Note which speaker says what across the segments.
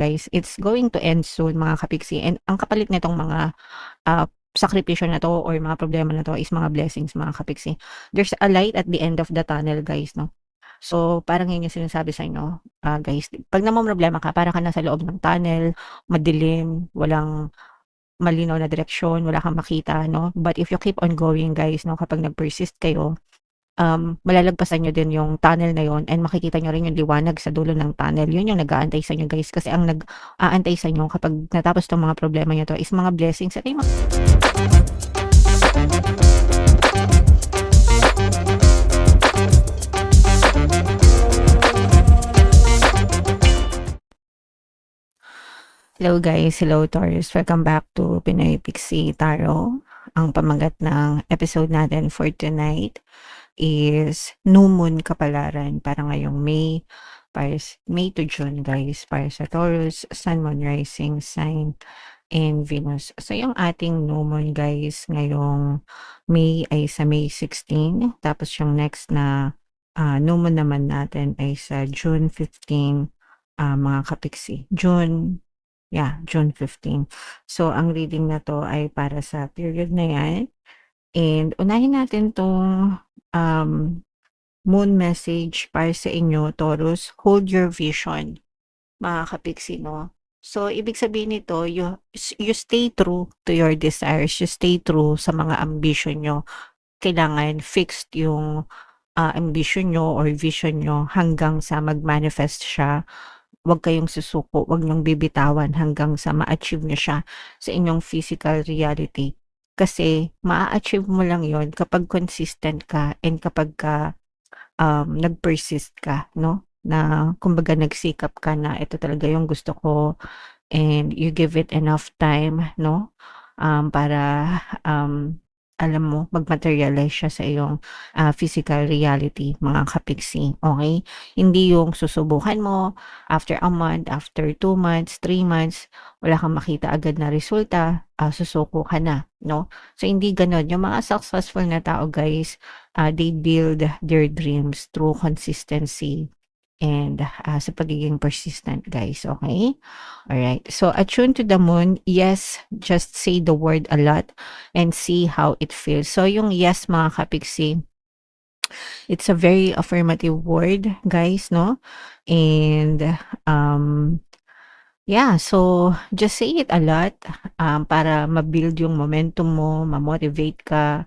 Speaker 1: guys. It's going to end soon mga kapiksi, and ang kapalit nitong mga sakripisyo na 'to or mga problema na 'to is mga blessings mga kapiksi. There's a light at the end of the tunnel guys 'no. So, parang yun yung sinasabi sa inyo, guys, 'pag namomroblema ka para ka nasa loob ng tunnel, madilim, walang malinaw na direksyon, wala kang makita 'no. But if you keep on going guys 'no, kapag nag-persist kayo, malalagpasan niyo din yung tunnel na yun and makikita niyo rin yung liwanag sa dulo ng tunnel. Yun yung nag-aantay sa inyo guys, kasi ang nag-aantay sa inyo kapag natapos 'tong mga problema niyo 'to is mga blessings at yung Hello guys, hello Taurus. Welcome back to Pinoy Pixie Tarot. Ang pamagat ng episode natin for tonight is New Moon Kapalaran para ngayong May to June guys, para sa Taurus, Sun, Moon, Rising Sign, and Venus. So yung ating New Moon guys ngayong May ay sa May 16, tapos yung next na New Moon naman natin ay sa June 15, mga kapiksi. June 15. So, ang reading na to ay para sa period na yan. And unahin natin tong moon message para sa inyo, Taurus. Hold your vision, mga kapiksi, no? So, ibig sabihin nito, you stay true to your desires. You stay true sa mga ambition nyo. Kailangan fixed yung ambition nyo or vision nyo hanggang sa mag-manifest siya. Huwag kayong susuko, huwag niyong bibitawan hanggang sa ma-achieve niyo siya sa inyong physical reality. Kasi maa-achieve mo lang yon kapag consistent ka and kapag ka nag-persist ka, no? Na kumbaga nagsikap ka na ito talaga yung gusto ko, and you give it enough time, no? Para alam mo, mag-materialize siya sa iyong physical reality, mga kapiksi, okay? Hindi yung susubukan mo, after a month, after 2 months, 3 months, wala kang makita agad na resulta, susuko ka na, no? So, hindi ganon. Yung mga successful na tao, guys, they build their dreams through consistency and sa pagiging persistent, guys, okay? Alright, so attune to the moon, yes, just say the word a lot and see how it feels. So yung yes, mga kapiksi, it's a very affirmative word, guys, no? And yeah, so just say it a lot para ma-build yung momentum mo, ma-motivate ka.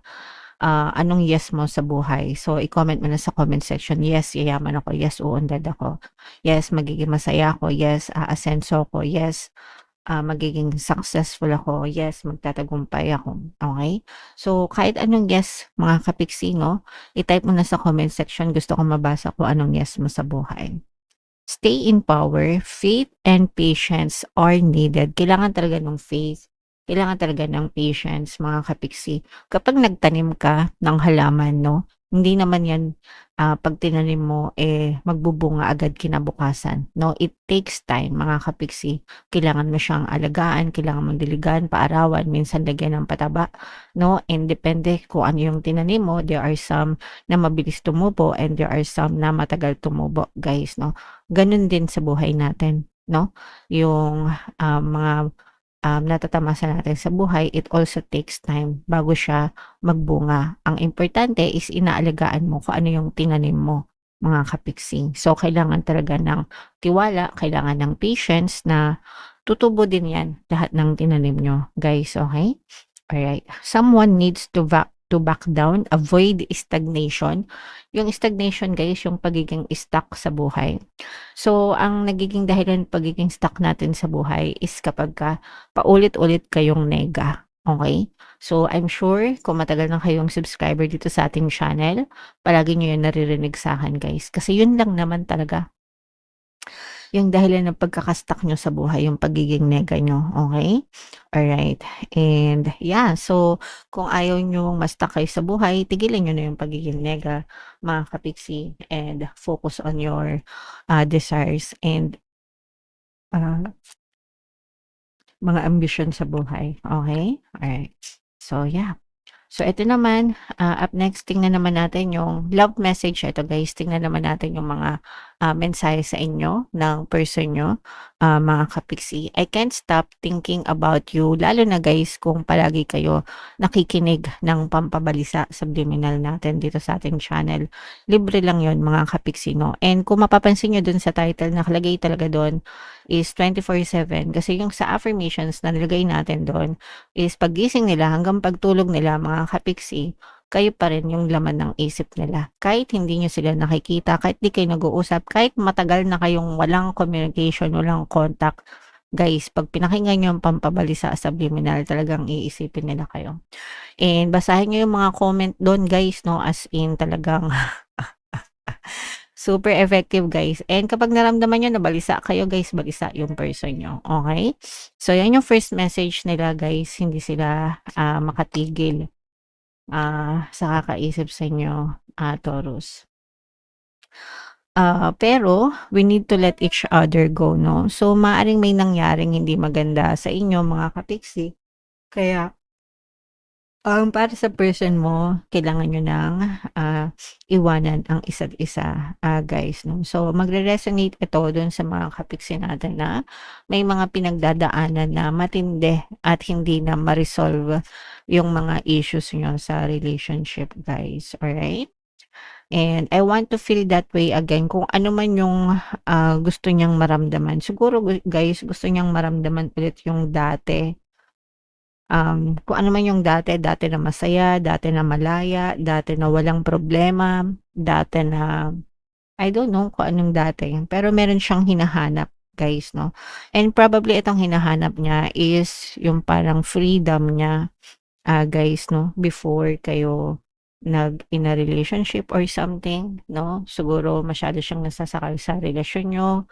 Speaker 1: Anong yes mo sa buhay? So, i-comment mo na sa comment section, yes, yayaman ako, yes, uunlad ako, yes, magiging masaya ako, yes, aasenso ako, yes, magiging successful ako, yes, magtatagumpay ako, okay? So, kahit anong yes, mga kapiksi, no? I-type mo na sa comment section, gusto ko mabasa kung anong yes mo sa buhay. Stay in power, faith and patience are needed. Kailangan talaga ng faith, kailangan talaga ng patience, mga kapiksi. Kapag nagtanim ka ng halaman, no, hindi naman yan, pag tinanim mo, magbubunga agad kinabukasan, no? It takes time, mga kapiksi. Kailangan mo siyang alagaan, kailangan mong diligan, paarawan, minsan lagyan ng pataba, no? And depende kung ano yung tinanim mo. There are some na mabilis tumubo and there are some na matagal tumubo, guys, no? Ganun din sa buhay natin, no? Yung mga natatamasa natin sa buhay, it also takes time bago siya magbunga. Ang importante is inaalagaan mo kung ano yung tinanim mo, mga kapiksi. So, kailangan talaga ng tiwala, kailangan ng patience na tutubo din yan, lahat ng tinanim nyo, guys, okay? Alright. Someone needs to back down, avoid stagnation. Yung stagnation, guys, yung pagiging stuck sa buhay. So, ang nagiging dahilan pagiging stuck natin sa buhay is kapag paulit-ulit kayong nega. Okay? So, I'm sure kung matagal na kayong subscriber dito sa ating channel, palagi nyo yan naririnig sa akin, guys. Kasi yun lang naman talaga yung dahilan ng pagkaka-stuck nyo sa buhay, yung pagiging nega nyo, okay? Alright, and yeah, so kung ayaw nyo ma-stuck kayo sa buhay, tigilan nyo na yung pagiging nega, mga kapiksi, and focus on your desires and mga ambisyon sa buhay, okay? Alright, so yeah. So, ito naman, up next, tingnan naman natin yung love message. Ito guys, tingnan naman natin yung mga mensahe sa inyo ng person nyo, mga kapiksi. I can't stop thinking about you. Lalo na guys, kung palagi kayo nakikinig ng pampabalisa subliminal natin dito sa ating channel. Libre lang yon mga kapiksi, no? And kung mapapansin nyo dun sa title, nakalagay talaga doon is 24/7. Kasi yung sa affirmations na nilagay natin doon, is paggising nila hanggang pagtulog nila mga kapiksi, kayo pa rin yung laman ng isip nila. Kahit hindi nyo sila nakikita, kahit di kayo nag-uusap, kahit matagal na kayong walang communication, walang contact, guys, pag pinakinggan nyo yung pampabalisa subliminal, talagang iisipin nila kayo. And basahin nyo yung mga comment doon guys, no, as in talagang super effective guys. And kapag naramdaman nyo na balisa kayo guys, balisa yung person nyo. Okay? So, yan yung first message nila guys. Hindi sila makatigil sa kakaisip sa inyo, Taurus. Pero, we need to let each other go, no? So, maaring may nangyaring hindi maganda sa inyo, mga kapiksi. Kaya, para sa person mo, kailangan nyo ng iwanan ang isa't isa, guys, no? So, magre-resonate ito dun sa mga kapiksi natin na may mga pinagdadaanan na matindi at hindi na ma-resolve yung mga issues nyo sa relationship, guys. Alright? And I want to feel that way again. Kung ano man yung gusto niyang maramdaman. Siguro, guys, gusto niyang maramdaman ulit yung dati. Kung ano man yung dati na masaya, dati na malaya, dati na walang problema, dati na I don't know kung anong dati, pero meron siyang hinahanap, guys, no? And probably itong hinahanap niya is yung parang freedom niya, guys, no? Before kayo in a relationship or something, no? Siguro masyado siyang nasasakal sa relasyon niyo,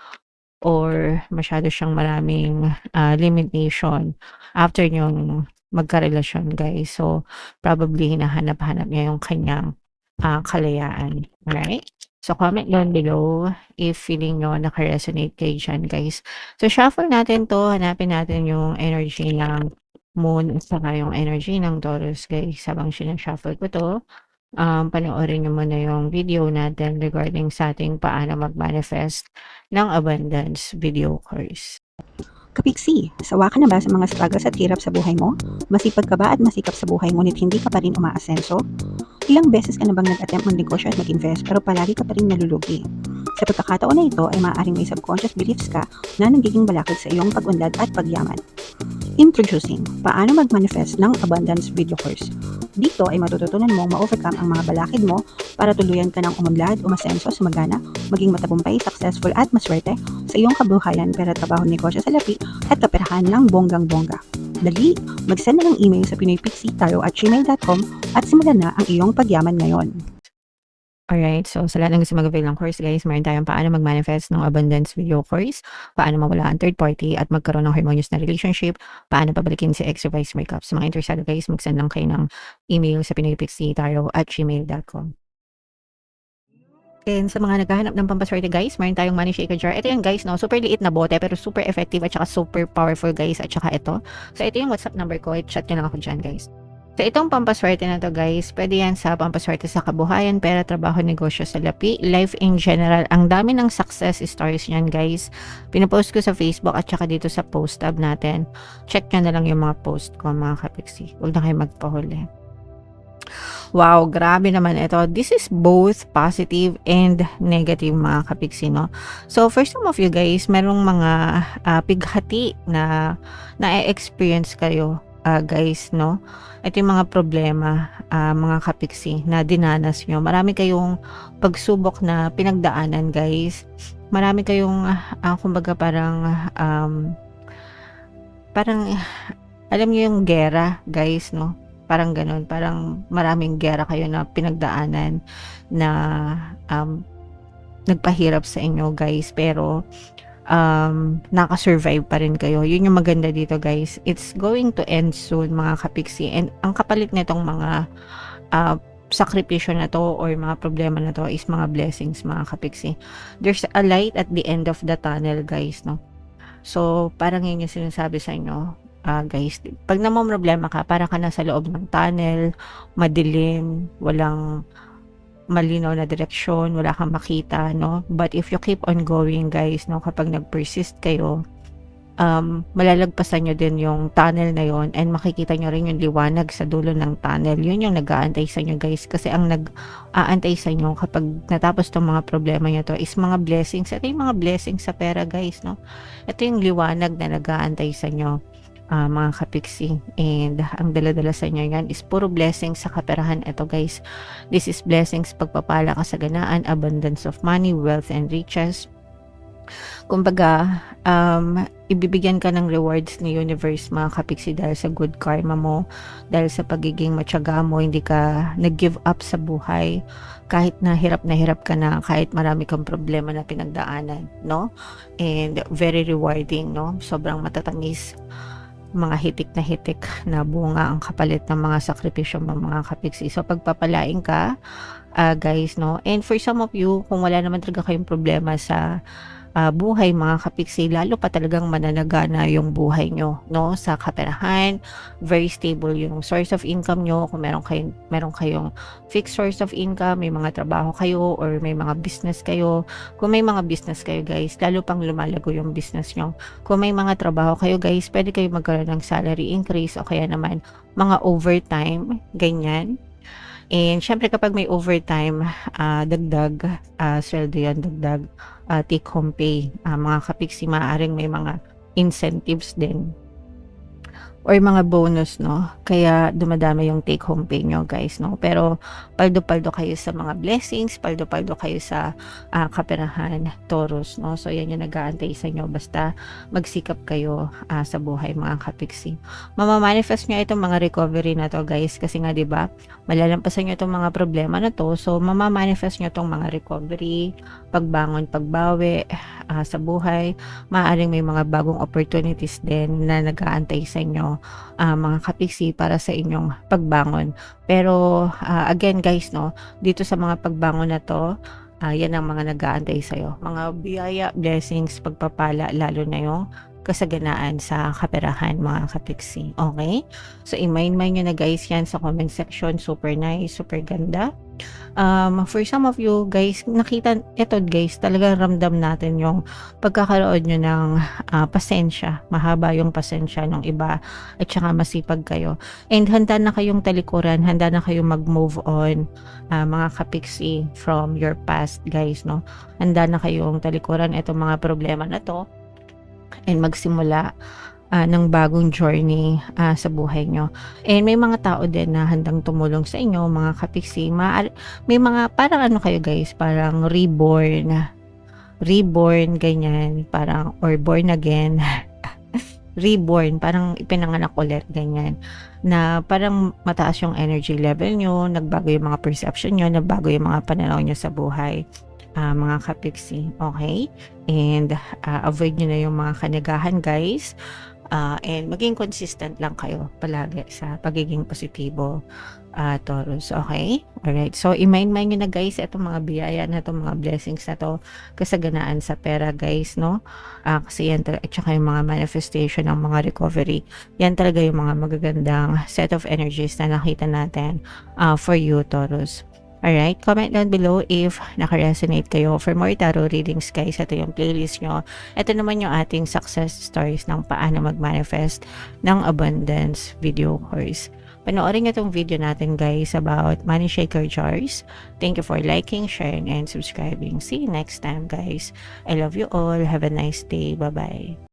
Speaker 1: or masyado siyang maraming limitation after niyong magkarelasyon, guys. So, probably hinahanap-hanap niya yung kanyang kalayaan. Alright? So, comment down below if feeling nyo naka-resonate kayo dyan, guys. So, shuffle natin to. Hanapin natin yung energy ng moon at saka yung energy ng Taurus, guys. Habang sinashuffle ko to, panoorin nyo muna yung video natin regarding sa ating paano mag-manifest ng abundance video course.
Speaker 2: Kapiksi, sawa ka na ba sa mga struggles at hirap sa buhay mo? Masipag ka ba at masikap sa buhay ngunit hindi ka pa rin umaasenso? Ilang beses ka na bang nag-attempt mag-negosyo at mag-invest pero palagi ka pa rin nalulugi? Sa pagkakataon na ito ay maaaring may subconscious beliefs ka na nagiging balakid sa iyong pag-unlad at pagyaman. Introducing, paano mag-manifest ng abundance video course. Dito ay matututunan mong ma-overcome ang mga balakid mo para tuluyan ka ng umunlad, umasenso, sumagana, maging matagumpay, successful at maswerte sa iyong kabuhayan, pera, trabaho, negosyo sa lapi at kaperahan ng bonggang-bongga. Dali, mag-send na ng email sa pinoypixie@gmail.com at simulan na ang iyong pagyaman ngayon.
Speaker 1: Alright, so sa lahat ng gusto mag-avail ng course, guys, meron tayong paano mag-manifest ng abundance video course, paano mawala ang third party at magkaroon ng harmonious na relationship, paano pabalikin si ex-wife breakup. Sa mga interesado, guys, mag-send lang kayo ng email sa pinoypixie@gmail.com. And sa mga naghahanap ng pampaswerte, guys, meron tayong money shaker jar. Ito yung guys, no? Super liit na bote pero super effective at saka super powerful, guys. At saka ito. So ito yung WhatsApp number ko. Chat nyo lang ako dyan, guys. So itong pampaswerte na to, guys, pwede yan sa pampaswerte sa kabuhayan, pera, trabaho, negosyo sa lapi, life in general. Ang dami ng success stories niyan, guys. Pinapost ko sa Facebook at saka dito sa post tab natin. Check nyo na lang yung mga post ko, mga kapiksi. Huwag na kayo magpahuli. Wow, grabe naman ito. This is both positive and negative, mga kapiksi, no? So, for some of you guys, merong mga pighati na na-experience kayo, guys, no? Ito yung mga problema, mga kapiksi, na dinanas nyo. Marami kayong pagsubok na pinagdaanan, guys. Marami kayong, kumbaga parang, alam nyo yung gera, guys, no? Parang ganun, parang maraming gera kayo na pinagdaanan na nagpahirap sa inyo, guys, pero nakasurvive pa rin kayo. Yun yung maganda dito, guys. It's going to end soon, mga kapiksi, and ang kapalit nitong mga sakripisyo na to or mga problema na to is mga blessings, mga kapiksi. There's a light at the end of the tunnel, guys, no? So parang yun yung sinasabi sa inyo, guys. 'Pag namomroblema ka, para ka nasa loob ng tunnel, madilim, walang malinaw na direksyon, wala kang makita, no? But if you keep on going, guys, no, kapag nag-persist kayo, malalagpasan nyo din yung tunnel na yon, and makikita nyo rin yung liwanag sa dulo ng tunnel. Yun yung nag-aantay sa inyo, guys, kasi ang nag-aantay sa inyo kapag natapos tong mga problema nyo to is mga blessings. Ito yung mga blessings sa pera, guys, no? Ito yung liwanag na nag-aantay sa inyo, mga kapiksi, and ang dala-dala sa inyo yan is puro blessings sa kaperahan. Ito, guys, this is blessings, pagpapala, kasaganaan, abundance of money, wealth, and riches. Kumbaga, ibibigyan ka ng rewards ni universe, mga kapiksi, dahil sa good karma mo, dahil sa pagiging matyaga mo, hindi ka nag-give up sa buhay, kahit na hirap ka na, kahit marami kang problema na pinagdaanan, no? And very rewarding, no? Sobrang matatamis, mga hitik na bunga ang kapalit ng mga sakripisyo ng mga kapiksi. So, pagpapalain ka, guys, no? And for some of you, kung wala naman talaga kayong problema sa buhay, mga kapiksi, lalo pa talagang mananagana yung buhay nyo, no? Sa kaperahan, very stable yung source of income nyo. Kung meron kayong fixed source of income, may mga trabaho kayo, or may mga business kayo. Kung may mga business kayo, guys, lalo pang lumalago yung business nyo. Kung may mga trabaho kayo, guys, pwede kayo magkaroon ng salary increase, o kaya naman mga overtime, ganyan. And syempre, kapag may overtime, dagdag sweldo yan, dagdag take home pay, mga kapiksi, maaaring may mga incentives din or mga bonus, no? Kaya dumadami yung take home pay nyo, guys, no? Pero paldo-paldo kayo sa mga blessings, paldo-paldo kayo sa kaperahan, Taurus, no? So yan yung nag-aantay sa inyo, basta magsikap kayo sa buhay, mga kapiksi. Mamamanifest nyo itong mga recovery na to, guys, kasi nga, di ba, malalampasan nyo itong mga problema na to. So mamamanifest nyo itong mga recovery, pagbangon, pagbawi sa buhay. Maaaring may mga bagong opportunities din na nag-aantay sa inyo, mga kapiksi, para sa inyong pagbangon. Pero again, guys, no, dito sa mga pagbangon na to, yan ang mga nag-aantay sa'yo, mga biyaya, blessings, pagpapala, lalo na yung kasaganaan sa kaperahan, mga kapiksi. Okay? So, i-mind nyo na, guys, yan sa comment section. Super nice, super ganda. For some of you, guys, nakita ito, guys, talagang ramdam natin yung pagkakaroon nyo ng pasensya. Mahaba yung pasensya ng iba, at saka masipag kayo. And handa na kayong talikuran, handa na kayong mag-move on, mga kapiksi, from your past, guys, no? Handa na kayong talikuran itong mga problema na to, and magsimula ng bagong journey sa buhay nyo. And may mga tao din na handang tumulong sa inyo, mga kapiksi. May mga, parang ano kayo, guys, parang reborn, ganyan, parang, or born again, reborn, parang ipinanganak ulit, ganyan, na parang mataas yung energy level nyo, nagbago yung mga perception nyo, nagbago yung mga pananaw nyo sa buhay, mga kapiksi. Okay? And avoid nyo na yung mga kanagahan, guys. And maging consistent lang kayo palagi sa pagiging positibo, Taurus. Okay? Alright. So, i-mind nyo na, guys, itong mga biyaya na itong mga blessings na to, kasaganaan sa pera, guys, no? Kasi yan, at saka yung mga manifestation ng mga recovery, yan talaga yung mga magagandang set of energies na nakita natin for you, Taurus. Alright, comment down below if naka-resonate kayo. For more tarot readings, guys, ito yung playlist nyo. Ito naman yung ating success stories ng paano mag-manifest ng abundance video course. Panoorin nyo itong video natin, guys, about money shaker jars. Thank you for liking, sharing, and subscribing. See you next time, guys. I love you all. Have a nice day. Bye-bye.